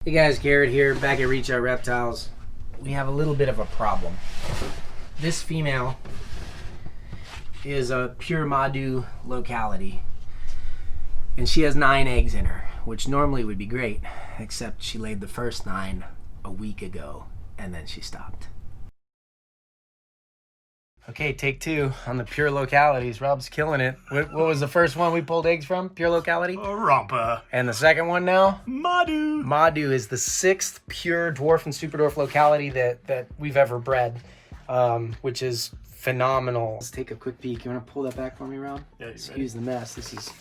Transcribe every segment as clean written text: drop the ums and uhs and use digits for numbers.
Hey guys, Garrett here, back at Out Reptiles. We have a little bit of a problem. This female is a pure Madu locality, and she has 9 eggs in her, which normally would be great, except she laid the first 9 a week ago, and then she stopped. Okay, take 2 on the pure localities. Rob's killing it. What was the first one we pulled eggs from? Pure locality? Rampa. And the second one now? Madu. Madu is the 6th pure dwarf and super dwarf locality that we've ever bred, which is phenomenal. Let's take a quick peek. You want to pull that back for me, Rob? Yeah, Excuse the mess. This is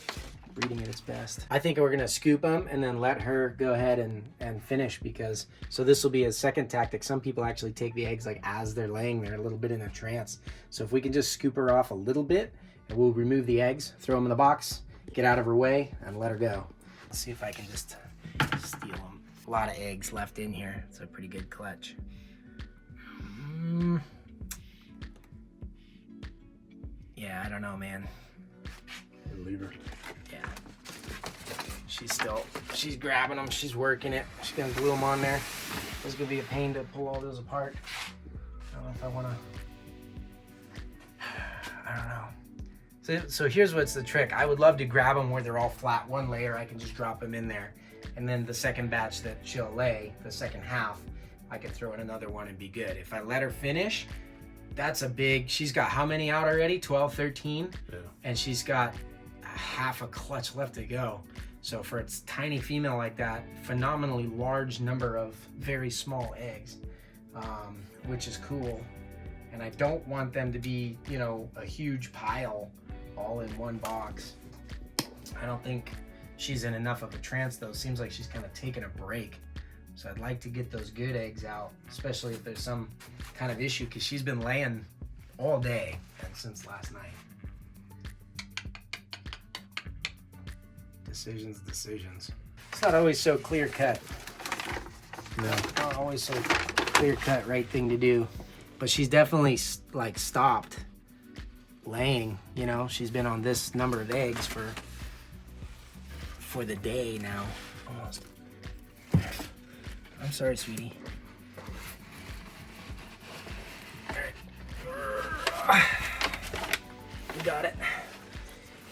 breeding at its best. I think we're going to scoop them and then let her go ahead and finish, because so this will be a second tactic. Some people actually take the eggs like as they're laying there, a little bit in a trance. So if we can just scoop her off a little bit, and we'll remove the eggs, throw them in the box, get out of her way, and let her go. Let's see if I can just steal them. A lot of eggs left in here. It's a pretty good clutch. Yeah, I don't know, man. Leave her. Yeah. She's grabbing them. She's working it. She's gonna glue them on there. It's gonna be a pain to pull all those apart. I don't know if I wanna. I don't know. So here's what's the trick. I would love to grab them where they're all flat. One layer, I can just drop them in there. And then the second batch that she'll lay, the second half, I can throw in another one and be good. If I let her finish, that's a big, she's got how many out already? 12, 13? Yeah. And she's got half a clutch left to go. So for its tiny female like that, phenomenally large number of very small eggs, which is cool. And I don't want them to be, you know, a huge pile all in one box. I don't think she's in enough of a trance though. Seems like she's kind of taking a break. So I'd like to get those good eggs out, especially if there's some kind of issue, because she's been laying all day and since last night. Decisions. It's not always so clear cut. No. Not always so clear cut right thing to do. But she's definitely like stopped laying, you know. She's been on this number of eggs for the day now, almost. I'm sorry, sweetie. All right. We got it.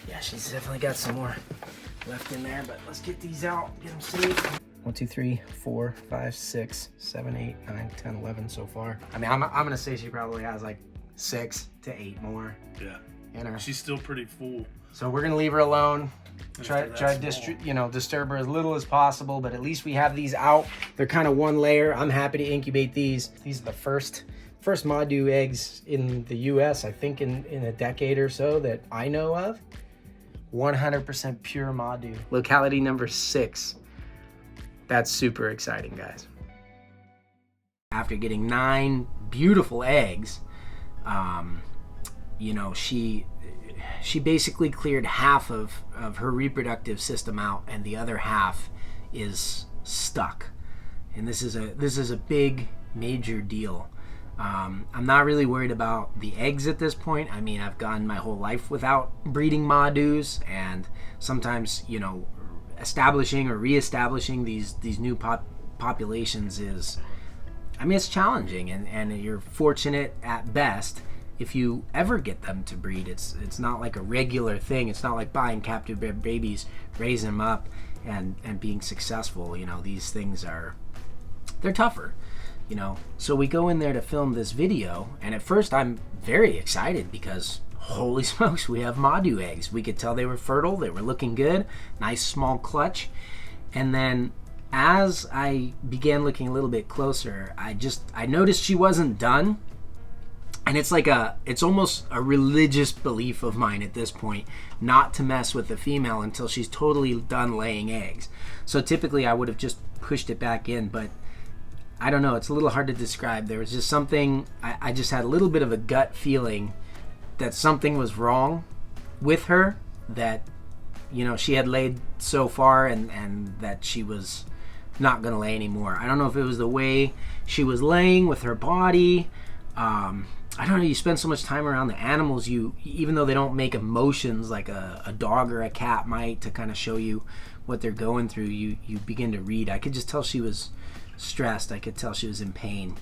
Yeah, she's definitely got some more left in there, but let's get these out, get them safe. 1, 2, 3, 4, 5, 6, 7, 8, 9, 10, 11 so far. I mean, I'm gonna say she probably has like 6 to 8 more. Yeah. In her. She's still pretty full. So we're gonna leave her alone. Try disturb her as little as possible, but at least we have these out. They're kind of one layer. I'm happy to incubate these. These are the first Madu eggs in the US, I think in a decade or so that I know of. 100% pure Madu. Locality number 6. That's super exciting, guys. After getting 9 beautiful eggs, you know, she basically cleared half of her reproductive system out, and the other half is stuck. And this is a big, major deal. I'm not really worried about the eggs at this point. I mean, I've gone my whole life without breeding Madus, and sometimes, you know, establishing or reestablishing these new populations is, I mean, it's challenging, and you're fortunate at best if you ever get them to breed. It's not like a regular thing. It's not like buying captive bred babies, raising them up, and being successful. You know, these things they're tougher. You know, so we go in there to film this video, and at first I'm very excited because holy smokes, we have Madu eggs. We could tell they were fertile, they were looking good, nice small clutch. And then as I began looking a little bit closer, I noticed she wasn't done. And it's almost a religious belief of mine at this point not to mess with the female until she's totally done laying eggs. So typically I would have just pushed it back in, but I don't know, it's a little hard to describe. There was just something, I just had a little bit of a gut feeling that something was wrong with her, that, you know, she had laid so far and that she was not gonna lay anymore. I don't know if it was the way she was laying with her body. I don't know, you spend so much time around the animals, even though they don't make emotions like a dog or a cat might, to kind of show you what they're going through, you begin to read. I could just tell she was stressed. I could tell she was in pain.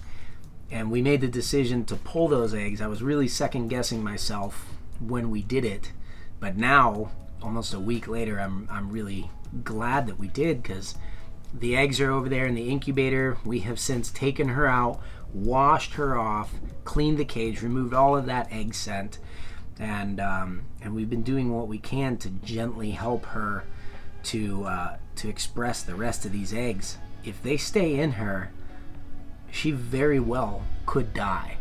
And we made the decision to pull those eggs. I was really second guessing myself when we did it, but now, almost a week later, I'm really glad that we did, because the eggs are over there in the incubator. We have since taken her out, washed her off, cleaned the cage, removed all of that egg scent, and we've been doing what we can to gently help her to express the rest of these eggs. If they stay in her, she very well could die.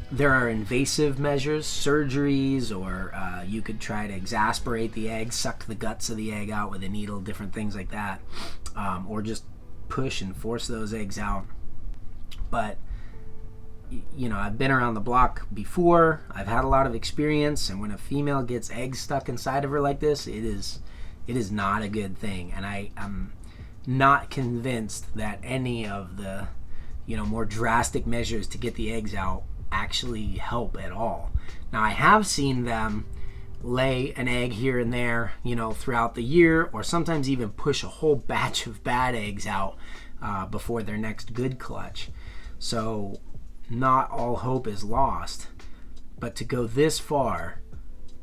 There are invasive measures, surgeries, or you could try to exasperate the egg, suck the guts of the egg out with a needle, different things like that, or just push and force those eggs out. But you know, I've been around the block before. I've had a lot of experience, and when a female gets eggs stuck inside of her like this, it is not a good thing. And I'm not convinced that any of the, you know, more drastic measures to get the eggs out actually help at all. Now, I have seen them lay an egg here and there, you know, throughout the year, or sometimes even push a whole batch of bad eggs out before their next good clutch. So not all hope is lost, but to go this far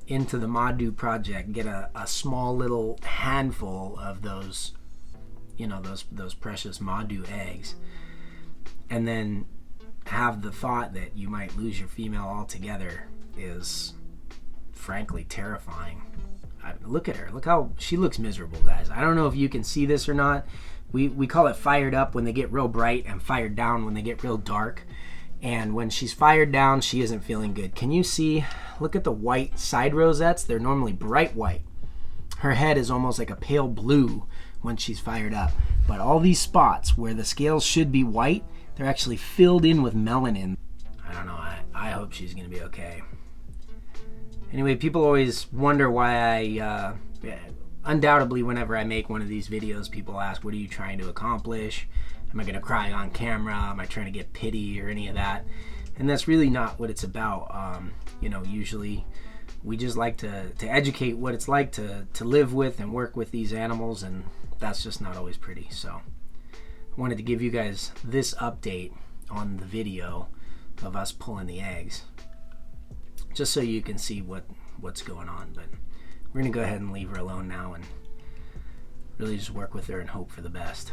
into the Madu project, get a small little handful of those, you know, those precious Madu eggs, and then have the thought that you might lose your female altogether is frankly terrifying. Look at her. Look how she looks miserable, guys. I don't know if you can see this or not. We call it fired up when they get real bright, and fired down when they get real dark. And when she's fired down, she isn't feeling good. Can you see? Look at the white side rosettes. They're normally bright white. Her head is almost like a pale blue when she's fired up. But all these spots where the scales should be white, they're actually filled in with melanin. I don't know. I hope she's going to be okay. Anyway, people always wonder why undoubtedly, whenever I make one of these videos, people ask, what are you trying to accomplish? Am I going to cry on camera? Am I trying to get pity or any of that? And that's really not what it's about. You know, usually we just like to educate what it's like to live with and work with these animals, and that's just not always pretty. So I wanted to give you guys this update on the video of us pulling the eggs, just so you can see what's going on. But we're going to go ahead and leave her alone now and really just work with her and hope for the best.